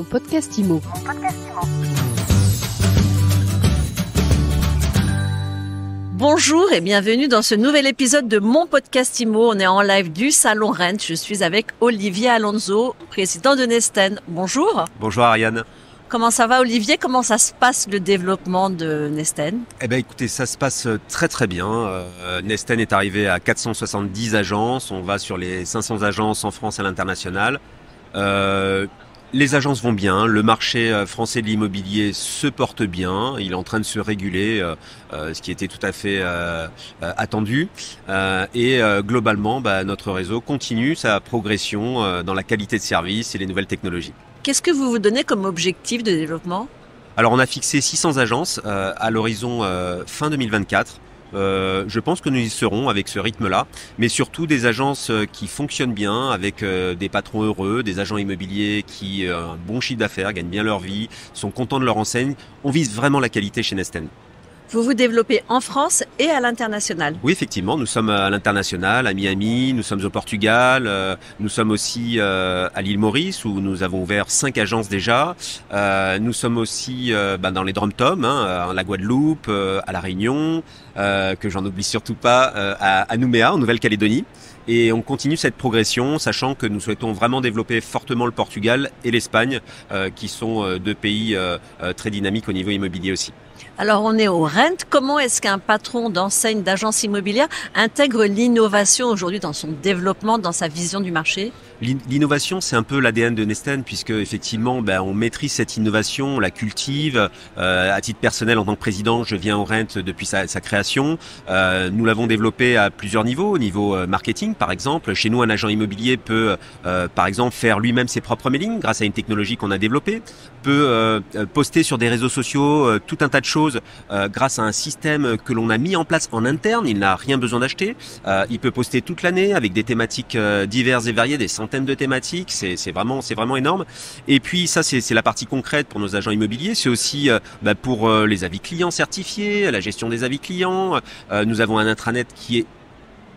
Mon podcast IMO. Bonjour et bienvenue dans ce nouvel épisode de mon podcast IMO. On est en live du Salon Rent. Je suis avec Olivier Alonso, président de Nesten. Bonjour. Bonjour Ariane. Comment ça va Olivier? Comment ça se passe le développement de Nesten? Eh bien écoutez, ça se passe très très bien. Nesten est arrivé à 470 agences. On va sur les 500 agences en France et à l'international. Les agences vont bien, le marché français de l'immobilier se porte bien, il est en train de se réguler, ce qui était tout à fait attendu. Globalement, notre réseau continue sa progression dans la qualité de service et les nouvelles technologies. Qu'est-ce que vous vous donnez comme objectif de développement? Alors on a fixé 600 agences à l'horizon fin 2024. Je pense que nous y serons avec ce rythme-là, mais surtout des agences qui fonctionnent bien, avec des patrons heureux, des agents immobiliers qui ont un bon chiffre d'affaires, gagnent bien leur vie, sont contents de leur enseigne. On vise vraiment la qualité chez Nesten. Vous vous développez en France et à l'international? Oui, effectivement, nous sommes à l'international, à Miami, nous sommes au Portugal, nous sommes aussi à l'île Maurice où nous avons ouvert 5 agences déjà. Nous sommes aussi dans les Dom-Tom, à la Guadeloupe, à La Réunion, que j'en oublie surtout pas, à Nouméa, en Nouvelle-Calédonie. Et on continue cette progression, sachant que nous souhaitons vraiment développer fortement le Portugal et l'Espagne, qui sont deux pays très dynamiques au niveau immobilier aussi. Alors on est au Rent. Comment est-ce qu'un patron d'enseigne d'agence immobilière intègre l'innovation aujourd'hui dans son développement, dans sa vision du marché? L'innovation, c'est un peu l'ADN de Nesten, puisque effectivement, on maîtrise cette innovation, on la cultive. À titre personnel, en tant que président, je viens au Rent depuis sa création. Nous l'avons développé à plusieurs niveaux. Au niveau marketing, par exemple, chez nous, un agent immobilier peut, par exemple, faire lui-même ses propres mailings grâce à une technologie qu'on a développée. Peut poster sur des réseaux sociaux tout un tas de choses grâce à un système que l'on a mis en place en interne. Il n'a rien besoin d'acheter. Il peut poster toute l'année avec des thématiques diverses et variées, des centaines de thématiques, c'est vraiment énorme. Et puis ça, c'est la partie concrète pour nos agents immobiliers. C'est aussi pour les avis clients certifiés, la gestion des avis clients. Nous avons un intranet qui est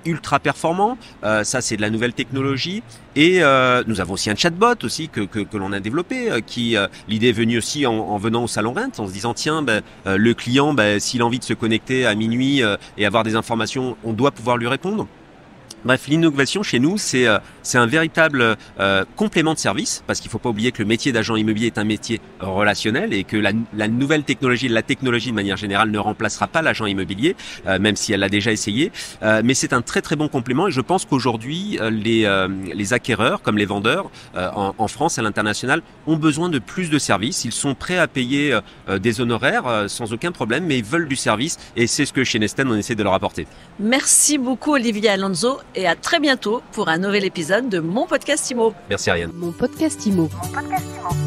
ultra performant, ça c'est de la nouvelle technologie, et nous avons aussi un chatbot aussi que l'on a développé, l'idée est venue aussi en venant au Salon Rent, en se disant tiens, le client, s'il a envie de se connecter à minuit et avoir des informations, on doit pouvoir lui répondre. Bref, l'innovation chez nous, c'est un véritable complément de service, parce qu'il ne faut pas oublier que le métier d'agent immobilier est un métier relationnel et que la nouvelle technologie, la technologie de manière générale ne remplacera pas l'agent immobilier, même si elle l'a déjà essayé. Mais c'est un très très bon complément, et je pense qu'aujourd'hui, les acquéreurs, comme les vendeurs, en France et à l'international, ont besoin de plus de services. Ils sont prêts à payer des honoraires sans aucun problème, mais ils veulent du service, et c'est ce que chez Nesten, on essaie de leur apporter. Merci beaucoup Olivier Alonso. Et à très bientôt pour un nouvel épisode de mon podcast IMO. Merci Ariane. Mon podcast IMO. Mon podcast IMO.